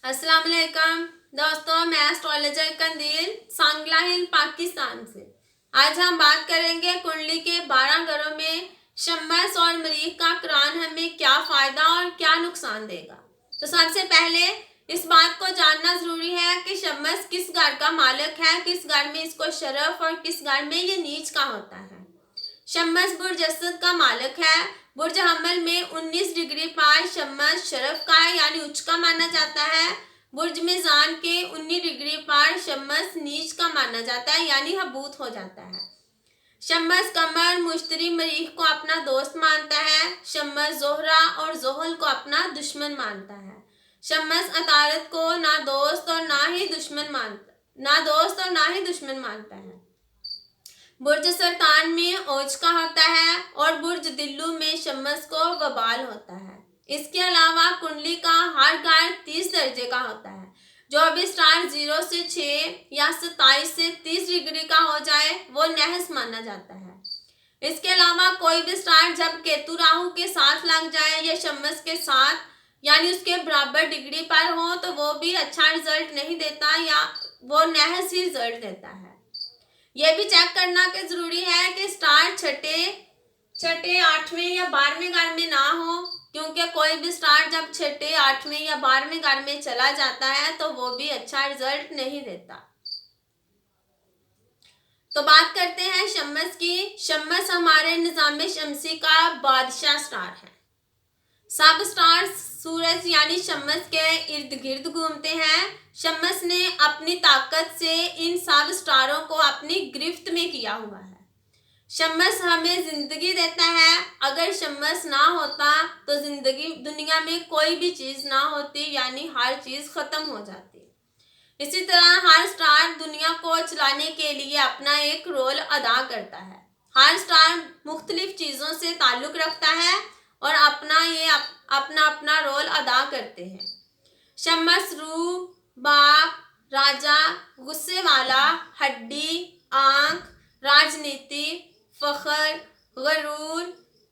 अस्सलाम वालेकुम दोस्तों, मैं एस्ट्रोलॉजर कंदील सांगला हिल पाकिस्तान से। आज हम बात करेंगे कुंडली के 12 घरों में शम्मस और मरीख का कुरान हमें क्या फायदा और क्या नुकसान देगा। तो सबसे पहले इस बात को जानना जरूरी है कि शम्मस किस घर का मालिक है, किस घर में इसको शरफ और किस घर में ये नीच का होता है। शम्मस बुर्ज असद का मालिक है। बुर्ज हमल में 19 डिग्री पर शम्मस शरफ का है यानी उच्च का माना जाता है। बुर्ज मिजान के 19 डिग्री पर शम्मस नीच का माना जाता है यानी हबूत हो जाता है। शम्मस कमर मुश्तरी मरीख को अपना दोस्त मानता है। शम्मस जोहरा और जोहल को अपना दुश्मन मानता है। शम्मस अतारत को ना दोस्त और ना ही दुश्मन मानता है। बुर्ज सरतान में ओज का होता है और बुर्ज दिल्लू में शम्मस को वबाल होता है। इसके अलावा कुंडली का हर घर 30 दर्जे का होता है। जो भी स्टार 0 से 6 या 27 से 30 डिग्री का हो जाए वो नहस माना जाता है। इसके अलावा कोई भी स्टार जब केतु राहु के साथ लग जाए या शम्मस के साथ यानी उसके बराबर डिग्री पर हो तो वो भी अच्छा रिजल्ट नहीं देता या वो नहस ही रिजल्ट देता है। यह भी चेक करना कि जरूरी है कि स्टार छठे 8वें या 12वें घर में ना हो, क्योंकि कोई भी स्टार जब छठे 8वें या 12वें घर में चला जाता है तो वो भी अच्छा रिजल्ट नहीं देता। तो बात करते हैं शम्मस की। शम्मस हमारे निजाम शमसी का बादशाह स्टार है। सब स्टार सूरज यानी शम्मस के इर्द गिर्द घूमते हैं। शम्मस ने अपनी ताकत से इन सब स्टारों को अपनी गिरफ्त में किया हुआ है। शम्मस हमें जिंदगी देता है। अगर शम्मस ना होता तो जिंदगी दुनिया में कोई भी चीज ना होती यानी हर चीज खत्म हो जाती। इसी तरह हर स्टार दुनिया को चलाने के लिए अपना एक रोल अदा करता है। हर स्टार मुख्तलिफ चीजों से ताल्लुक रखता है और अपना अपना रोल अदा करते हैं। शम्मस रूह, बाप, राजा, गुस्से वाला, हड्डी, आंख, राजनीति, फखर, गरूर,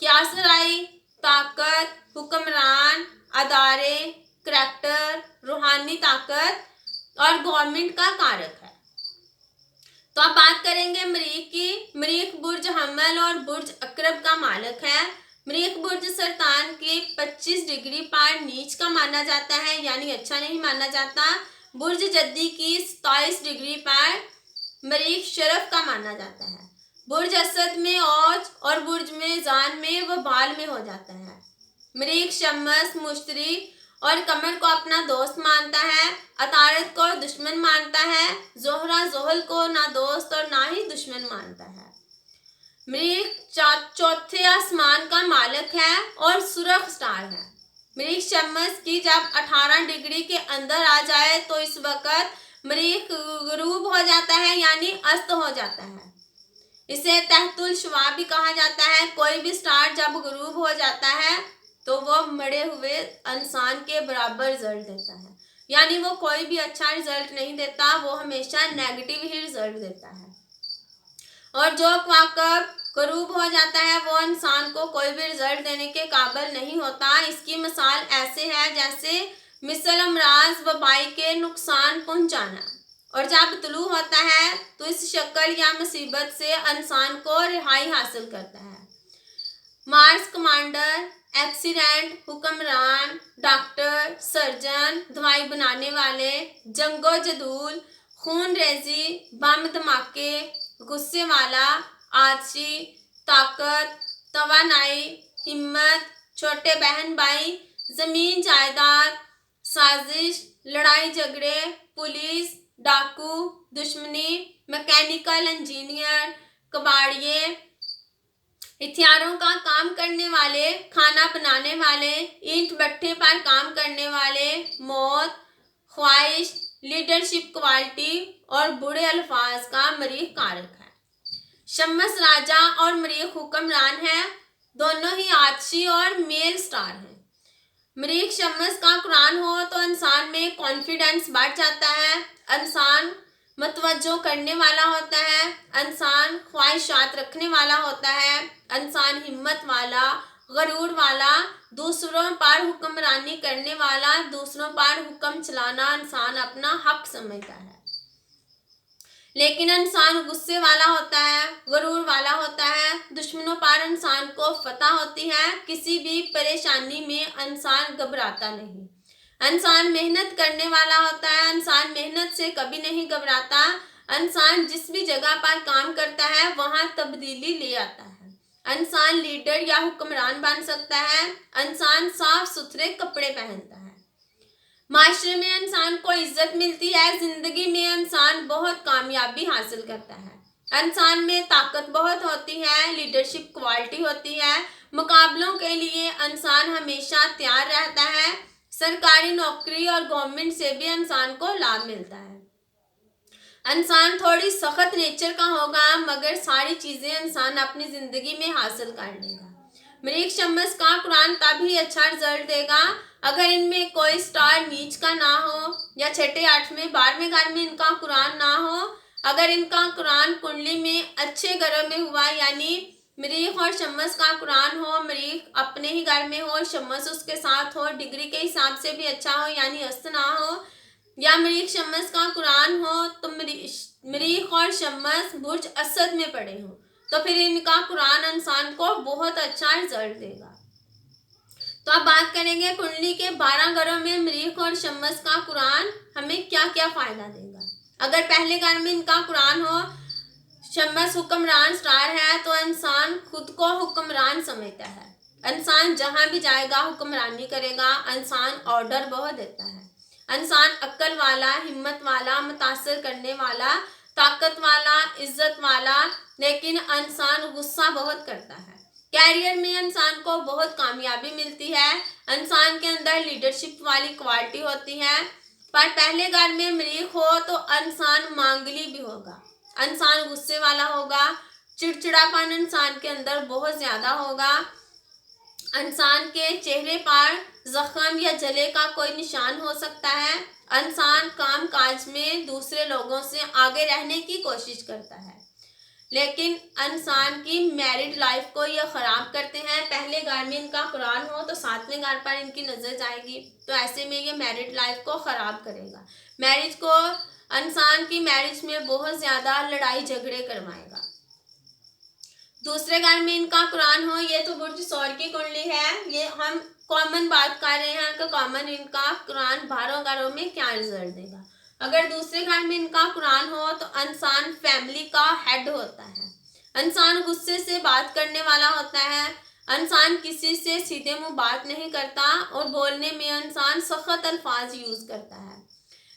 क्यासराई, ताकत, हुक्मरान, अदारे, करैक्टर, रूहानी ताकत और गवर्नमेंट का कारक है। तो अब बात करेंगे मरीख की। मरीख बुर्ज हमल और बुर्ज अकरब का मालिक है। मरीख बुर्ज सरतान के 25 डिग्री पर नीच का माना जाता है यानी अच्छा नहीं माना जाता। बुर्ज जद्दी की 27 डिग्री पर मरीख शरफ का माना जाता है। बुर्ज असद में औज और बुर्ज मिजान में व बाल में हो जाता है। मरीख शम्मस मुश्तरी और कमर को अपना दोस्त मानता है। अतारत को दुश्मन मानता है। जोहरा जोहल को ना दोस्त और ना ही दुश्मन मानता है। मरीख चौथे आसमान का मालिक है और सुरख स्टार है। मरीख शम्मस की जब 18 डिग्री के अंदर आ जाए तो इस वक्त मरीख गुरूब हो जाता है यानी अस्त हो जाता है। इसे तहतुल शुआ भी कहा जाता है। कोई भी स्टार जब गुरूब हो जाता है तो वो मरे हुए इंसान के बराबर रिजल्ट देता है यानी वो कोई भी अच्छा रिजल्ट नहीं देता, वो हमेशा नेगेटिव ही रिजल्ट देता है। और जो कवाकब गरूब हो जाता है वो इंसान को कोई भी रिजल्ट देने के काबिल नहीं होता। इसकी मिसाल ऐसे है जैसे मिसल अमराज वबाई के नुकसान पहुंचाना। और जब तुलू होता है तो इस शक्ल या मुसीबत से इंसान को रिहाई हासिल करता है। मार्स कमांडर, एक्सीडेंट, हुक्मरान, डॉक्टर, सर्जन, दवाई बनाने वाले, जंगो जदूल, खून रेजी, बम धमाके, गुस्से वाला, आलसी, ताकत, तवानाई, हिम्मत, छोटे बहन भाई, जमीन जायदाद, साजिश, लड़ाई झगड़े, पुलिस, डाकू, दुश्मनी, मैकेनिकल इंजीनियर, कबाड़िए, हथियारों का काम करने वाले, खाना बनाने वाले, ईंट भट्ठे पर काम करने वाले, मौत, ख्वाहिश, लीडरशिप क्वालिटी और बुरे अल्फाज का मरीख कारक है। शम्मस राजा और मरीख हुक्मरान है। दोनों ही आतशी और मेल स्टार हैं। मरीख शम्मस का कुरान हो तो इंसान में कॉन्फिडेंस बढ़ जाता है। इंसान मतवज्जो करने वाला होता है। इंसान ख्वाहिशात रखने वाला होता है। इंसान हिम्मत वाला गरूर वाला, दूसरों पर हुक्मरानी करने वाला, दूसरों पर हुक्म चलाना इंसान अपना हक समझता है। लेकिन इंसान गुस्से वाला होता है, गरूर वाला होता है, दुश्मनों पर इंसान को फतह होती है। किसी भी परेशानी में इंसान घबराता नहीं। इंसान मेहनत करने वाला होता है, इंसान मेहनत से कभी नहीं घबराता। इंसान जिस भी जगह पर काम करता है वहां तब्दीली ले आता है। इंसान लीडर या हुक्मरान बन सकता है। इंसान साफ सुथरे कपड़े पहनता है। माशरे में इंसान को इज्जत मिलती है। जिंदगी में इंसान बहुत कामयाबी हासिल करता है। इंसान में ताकत बहुत होती है, लीडरशिप क्वालिटी होती है। मुकाबलों के लिए इंसान हमेशा तैयार रहता है। सरकारी नौकरी और गवर्नमेंट से भी इंसान को लाभ मिलता है। इंसान थोड़ी सख्त नेचर का होगा, मगर सारी चीजें इंसान अपनी जिंदगी में हासिल कर लेगा। मरीख शम्स का कुरान तभी अच्छा रिजल्ट देगा अगर इनमें कोई स्टार नीच का ना हो या छठे 8वें 12वें घर में इनका कुरान ना हो। अगर इनका कुरान कुंडली में अच्छे घरों में हुआ, यानी मरीख और शम्स का कुरान हो, मरीख अपने ही घर में हो, शम्स उसके साथ हो, डिग्री के हिसाब से भी अच्छा हो यानी अस्त ना हो, या मरीख शम्स का कुरान हो तो मरीख और शम्स बुर्ज असद में पड़े हो, तो फिर इनका कुरान इंसान को बहुत अच्छा रिजल्ट देगा। तो अब बात करेंगे कुंडली के 12 घरों में मरीख और शम्स का कुरान हमें क्या क्या फायदा देगा। अगर पहले घर में इनका कुरान हो, शम्स हुक्मरान स्टार है, तो इंसान खुद को हुक्मरान समझता है। इंसान जहां भी जाएगा हुक्मरानी करेगा। इंसान ऑर्डर बहुत देता है। इंसान अक्ल वाला, हिम्मत वाला, मुतासर करने वाला, ताकत वाला, इज्जत वाला, लेकिन इंसान गुस्सा बहुत करता है। कैरियर में इंसान को बहुत कामयाबी मिलती है। इंसान के अंदर लीडरशिप वाली क्वालिटी होती है। पर पहले घर में मरीख हो तो इंसान मांगली भी होगा। इंसान गुस्से वाला होगा। चिड़चिड़ापन इंसान के अंदर बहुत ज्यादा होगा। इंसान के चेहरे पर जख्म या जले का कोई निशान हो सकता है। इंसान काम काज में दूसरे लोगों से आगे रहने की कोशिश करता है, लेकिन इंसान की मैरिड लाइफ को ये खराब करते हैं। पहले घर में इनका कुरान हो तो 7वें घर पर इनकी नजर जाएगी, तो ऐसे में ये मैरिड लाइफ को खराब करेगा। मैरिज को इंसान की मैरिज में बहुत ज्यादा लड़ाई झगड़े करवाएगा। दूसरे घर में इनका कुरान हो, ये तो बुर्ज सौर की कुंडली है, ये हम कॉमन बात कर रहे हैं कि कॉमन इनका कुरान 12 घरों में क्या रिजल्ट देगा। अगर दूसरे घर में इनका कुरान हो तो इंसान फैमिली का हेड होता है। इंसान गुस्से से बात करने वाला होता है। इंसान किसी से सीधे मुंह बात नहीं करता और बोलने में इंसान सख्त अल्फाज यूज करता है।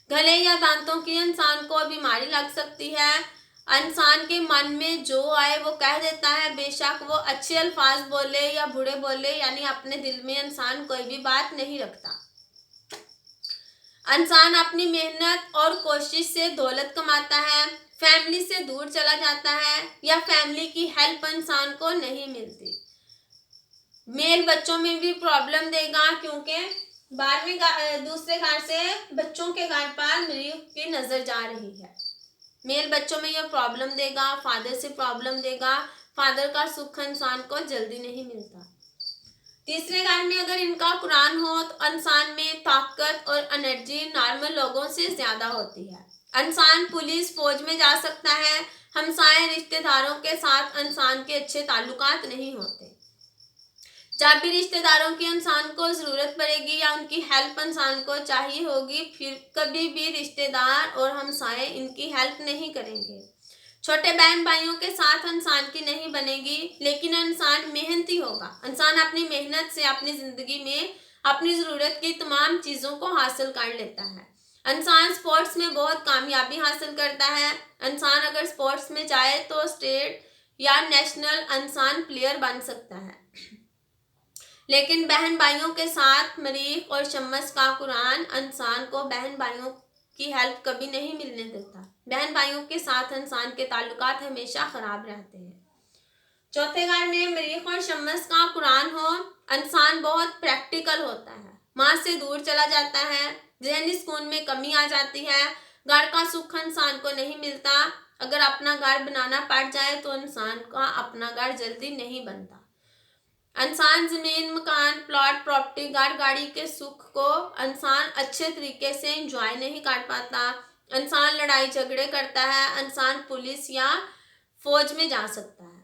गले या दांतों की इंसान को बीमारी लग सकती है। इंसान के मन में जो आए वो कह देता है, बेशक वो अच्छे अल्फाज बोले या बुरे बोले, यानी अपने दिल में इंसान कोई भी बात नहीं रखता। इंसान अपनी मेहनत और कोशिश से दौलत कमाता है, फैमिली से दूर चला जाता है या फैमिली की हेल्प इंसान को नहीं मिलती। मेल बच्चों में भी प्रॉब्लम देगा, क्योंकि 12वें दूसरे घर से बच्चों के घर पर मरीख की नजर जा रही है। मेल बच्चों में यह प्रॉब्लम देगा, फादर से प्रॉब्लम देगा, फादर का सुख इंसान को जल्दी नहीं मिलता। तीसरे घर में अगर इनका कुरान हो तो इंसान में ताकत और एनर्जी नॉर्मल लोगों से ज्यादा होती है। इंसान पुलिस फौज में जा सकता है। हमसाए रिश्तेदारों के साथ इंसान के अच्छे ताल्लुकात नहीं होते। जब भी रिश्तेदारों की इंसान को जरूरत पड़ेगी या उनकी हेल्प इंसान को चाहिए होगी, फिर कभी भी रिश्तेदार और हमसाए इनकी हेल्प नहीं करेंगे। छोटे बहन भाइयों के साथ इंसान की नहीं बनेगी, लेकिन इंसान मेहनती होगा। इंसान अपनी मेहनत से अपनी जिंदगी में अपनी जरूरत की तमाम चीजों को हासिल कर लेता है। इंसान स्पोर्ट्स में बहुत कामयाबी हासिल करता है। इंसान अगर स्पोर्ट्स में जाए तो स्टेट या नेशनल इंसान प्लेयर बन सकता है। लेकिन बहन भाइयों के साथ मरीख और शम्स का कुरान इंसान को बहन भाइयों की हेल्प कभी नहीं मिलने देता। बहन भाइयों के साथ इंसान के ताल्लुकात हमेशा खराब रहते हैं। चौथे घर में मरीख और शम्स का कुरान हो, इंसान बहुत प्रैक्टिकल होता है, माँ से दूर चला जाता है, ज़हनी सुकून में कमी आ जाती है, घर का सुख इंसान को नहीं मिलता। अगर अपना घर बनाना पड़ जाए तो इंसान का अपना घर जल्दी नहीं बनता। इंसान जमीन, मकान, प्लॉट, प्रॉपर्टी, गाड़ी के सुख को इंसान अच्छे तरीके से एंजॉय नहीं कर पाता। इंसान लड़ाई झगड़े करता है। इंसान पुलिस या फौज में जा सकता है।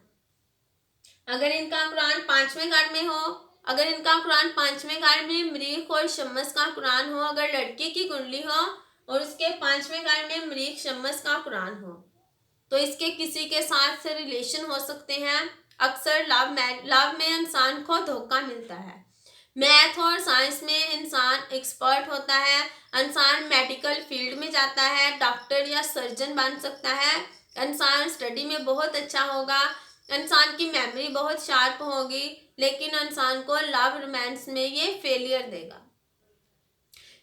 अगर इनका कुरान पांचवें घर में हो, अगर इनका कुरान पांचवें घर में मरीख और शम्मस का कुरान हो, अगर लड़की की कुंडली हो और उसके पांचवें घर में मरीख शम्मस का कुरान हो, तो इसके किसी के साथ से रिलेशन हो सकते हैं। अक्सर लव में इंसान को धोखा मिलता है। मैथ और साइंस में इंसान एक्सपर्ट होता है। इंसान मेडिकल फील्ड में जाता है, डॉक्टर या सर्जन बन सकता है। इंसान स्टडी में बहुत अच्छा होगा। इंसान की मेमोरी बहुत शार्प होगी, लेकिन इंसान को लव रोमांस में ये फेलियर देगा।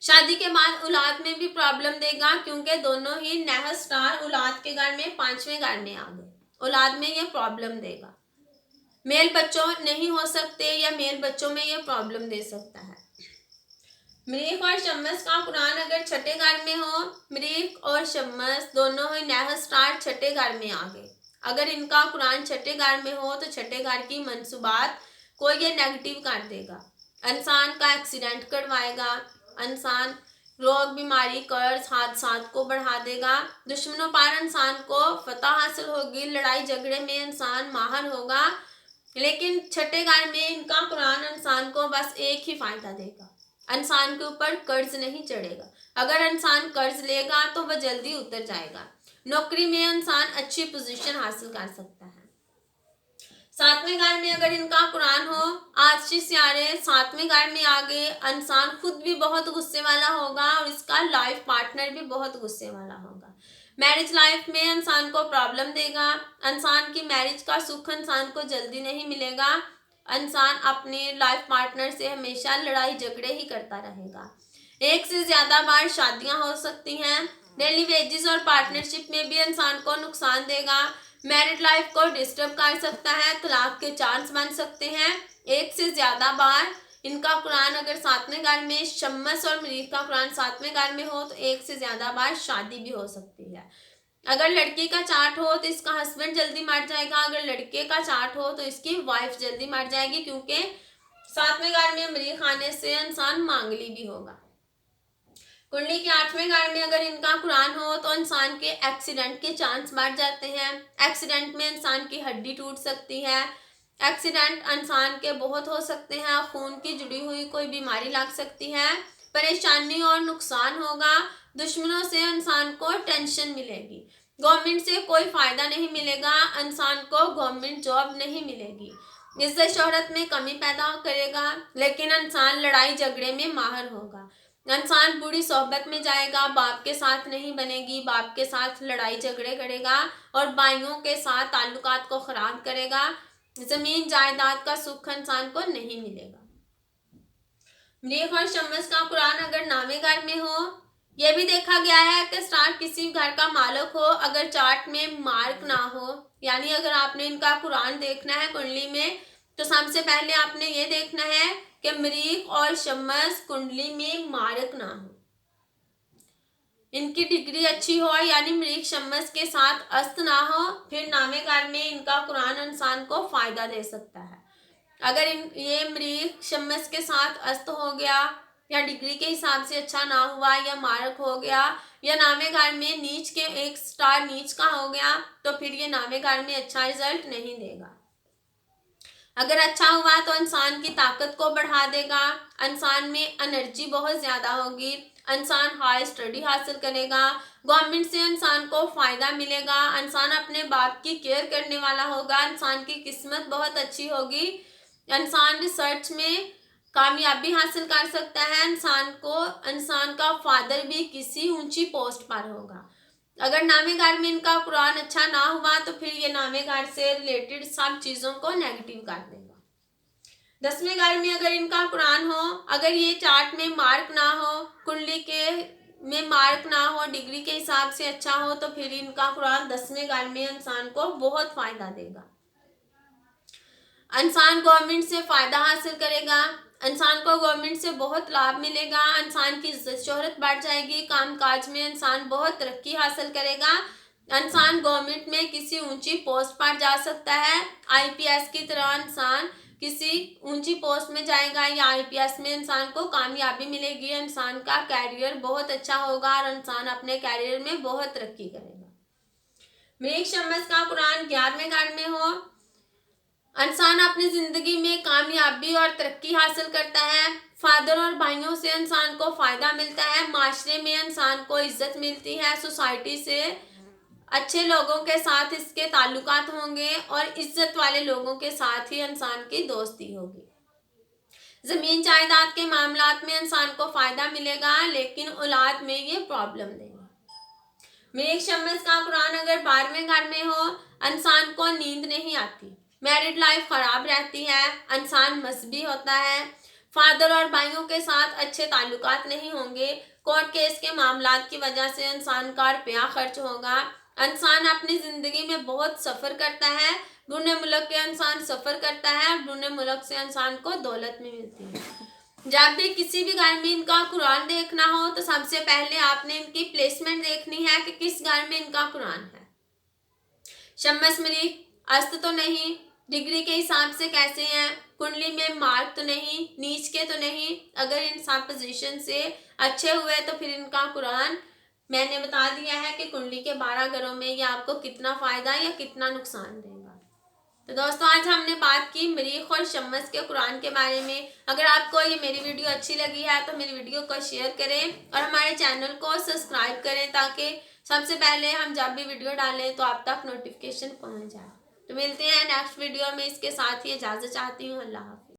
शादी के बाद औलाद में भी प्रॉब्लम देगा, क्योंकि दोनों ही नेह स्टार औलाद के घर में पांचवें घर में आ गए। औलाद में ये प्रॉब्लम देगा। मेल बच्चों नहीं हो सकते या मेल बच्चों में ये प्रॉब्लम दे सकता है। मरीख और शम्मस का कुरान अगर छठे घर में हो, मरीख और शम्मस दोनों ही नेह स्टार छठे घर में आ गए। अगर इनका कुरान छठे घर में हो तो छठे घर की मंसूबात को ये नेगेटिव कर देगा। इंसान का एक्सीडेंट करवाएगा। इंसान रोग, बीमारी, कर्ज, हादसात को बढ़ा देगा। दुश्मनों पर इंसान को फतह हासिल होगी। लड़ाई झगड़े में इंसान माहिर होगा। लेकिन छठे घर में इनका कुरान इंसान को बस एक ही फायदा देगा, इंसान के ऊपर कर्ज नहीं चढ़ेगा। अगर इंसान कर्ज लेगा तो वह जल्दी उतर जाएगा। नौकरी में इंसान अच्छी पोजीशन हासिल कर सकता है। सातवें घर में अगर इनका कुरान हो, आशी सियारे सातवें घर में आगे, इंसान खुद भी बहुत गुस्से वाला होगा और इसका लाइफ पार्टनर भी बहुत गुस्से वाला होगा। मैरिज लाइफ में इंसान को प्रॉब्लम देगा। इंसान की मैरिज का सुख इंसान को जल्दी नहीं मिलेगा। इंसान अपने लाइफ पार्टनर से हमेशा लड़ाई झगड़े ही करता रहेगा। एक से ज्यादा बार शादियां हो सकती हैं। डेली वेजेस और पार्टनरशिप में भी इंसान को नुकसान देगा। मैरिड लाइफ को डिस्टर्ब कर सकता है। तलाक के चांस बन सकते हैं। एक से ज्यादा बार इनका कुरान अगर सातवें घर में, शम्मस और मरीख का कुरान सातवें घर में हो तो एक से ज्यादा बार शादी भी हो सकती है। अगर लड़की का चार्ट हो तो इसका हस्बैंड जल्दी मर जाएगा। अगर लड़के का चार्ट हो तो इसकी वाइफ जल्दी मर जाएगी, क्योंकि सातवें घर में मरीख आने से इंसान मांगली भी होगा। कुंडली के आठवें घर में अगर इनका कुरान हो तो इंसान के एक्सीडेंट के चांस बढ़ जाते हैं। एक्सीडेंट में इंसान की हड्डी टूट सकती है। एक्सीडेंट इंसान के बहुत हो सकते हैं। खून की जुड़ी हुई कोई बीमारी लग सकती है। परेशानी और नुकसान होगा। दुश्मनों से इंसान को टेंशन मिलेगी। गवर्नमेंट से कोई फायदा नहीं मिलेगा। इंसान को गवर्नमेंट जॉब नहीं मिलेगी। इज्जत शोहरत में कमी पैदा करेगा, लेकिन इंसान लड़ाई झगड़े में माहिर होगा। इंसान बुरी सोहबत में जाएगा। बाप के साथ नहीं बनेगी। बाप के साथ लड़ाई झगड़े करेगा और भाइयों के साथ ताल्लुकात को खराब करेगा। जमीन जायदाद का सुख इंसान को नहीं मिलेगा। मरीख और शम्मस का कुरान अगर नावे घर में हो, यह भी देखा गया है कि स्टार किसी घर का मालिक हो, अगर चार्ट में मार्क ना हो, यानी अगर आपने इनका कुरान देखना है कुंडली में, तो सबसे पहले आपने ये देखना है कि मरीख और शम्मस कुंडली में मार्क ना हो। इनकी डिग्री अच्छी हो, यानी मरीख शम्मस के साथ अस्त ना हो, फिर नामे घर में इनका कुरान इंसान को फायदा दे सकता है। अगर ये मरीख शम्मस के साथ अस्त हो गया या डिग्री के हिसाब से अच्छा ना हुआ या मार्क हो गया या नामे घर में नीच के एक स्टार नीच का हो गया, तो फिर ये नामे घर में अच्छा रिजल्ट नहीं देगा। अगर अच्छा हुआ तो इंसान की ताकत को बढ़ा देगा। इंसान में एनर्जी बहुत ज़्यादा होगी। इंसान हाई स्टडी हासिल करेगा। गवर्नमेंट से इंसान को फ़ायदा मिलेगा। इंसान अपने बाप की केयर करने वाला होगा। इंसान की किस्मत बहुत अच्छी होगी। इंसान रिसर्च में कामयाबी हासिल कर सकता है। इंसान का फादर भी किसी ऊंची पोस्ट पर होगा। अगर नामे घर में इनका कुरान अच्छा ना हुआ तो फिर ये नामे घर से रिलेटेड सब चीज़ों को नेगेटिव कर देगा। 10वें घर में अगर इनका कुरान हो, अगर ये चार्ट में मार्क ना हो, कुंडली के में मार्क ना हो, डिग्री के हिसाब से अच्छा हो, तो फिर इनका कुरान 10वें घर में इंसान को बहुत फायदा देगा। इंसान गवर्नमेंट से फ़ायदा हासिल करेगा। इंसान को गवर्नमेंट से बहुत लाभ मिलेगा। इंसान की इज्जत शोहरत बढ़ जाएगी। कामकाज में इंसान बहुत तरक्की हासिल करेगा। इंसान गवर्नमेंट में किसी ऊंची पोस्ट पर जा सकता है। आईपीएस की तरह इंसान किसी ऊंची पोस्ट में जाएगा या आईपीएस में इंसान को कामयाबी मिलेगी, इंसान का कैरियर बहुत अच्छा होगा और इंसान अपने कैरियर में बहुत तरक्की करेगा। मृग शम्मस का कुरान 11वें घर में हो, इंसान अपनी जिंदगी में कामयाबी और तरक्की हासिल करता है। फादर और भाइयों से इंसान को फायदा मिलता है, माशरे में इंसान को इज्जत मिलती है, सोसाइटी से अच्छे लोगों के साथ इसके ताल्लुकात होंगे और इज्जत वाले लोगों के साथ ही इंसान की दोस्ती होगी। जमीन जायदाद के मामलात में इंसान को फायदा मिलेगा, लेकिन औलाद में ये प्रॉब्लम देंगे। मृग शम्मस का कुरान अगर 12वें घर में हो, इंसान को नींद नहीं आती, मैरिड लाइफ खराब रहती है, इंसान मजहबी होता है, फादर और भाइयों के साथ अच्छे ताल्लुकात नहीं होंगे, कोर्ट केस के मामलात की वजह से इंसान का रुपया खर्च होगा, इंसान अपनी ज़िंदगी में बहुत सफ़र करता है, दूसरे मुल्क के इंसान सफ़र करता है और दूसरे मुल्क से इंसान को दौलत में मिलती है। जब भी किसी भी घर में इनका कुरान देखना हो तो सबसे पहले आपने इनकी प्लेसमेंट देखनी है कि किस घर में इनका कुरान है। शम्मस मृग अस्त तो नहीं, डिग्री के हिसाब से कैसे हैं, कुंडली में मार्क तो नहीं, नीच के तो नहीं, अगर इन सब पोजीशन से अच्छे हुए तो फिर इनका कुरान मैंने बता दिया है कि कुंडली के 12 घरों में ये आपको कितना फ़ायदा या कितना नुकसान देगा। तो दोस्तों आज हमने बात की मरीख और शम्मस के कुरान के बारे में। अगर आपको ये मेरी वीडियो अच्छी लगी है तो मेरी वीडियो को शेयर करें और हमारे चैनल को सब्सक्राइब करें, ताकि सबसे पहले हम जब भी वीडियो डालें तो आप तक नोटिफिकेशन पहुंच जाए। तो मिलते हैं नेक्स्ट वीडियो में, इसके साथ ही इजाज़त चाहती हूँ। अल्लाह हाफ़िज़।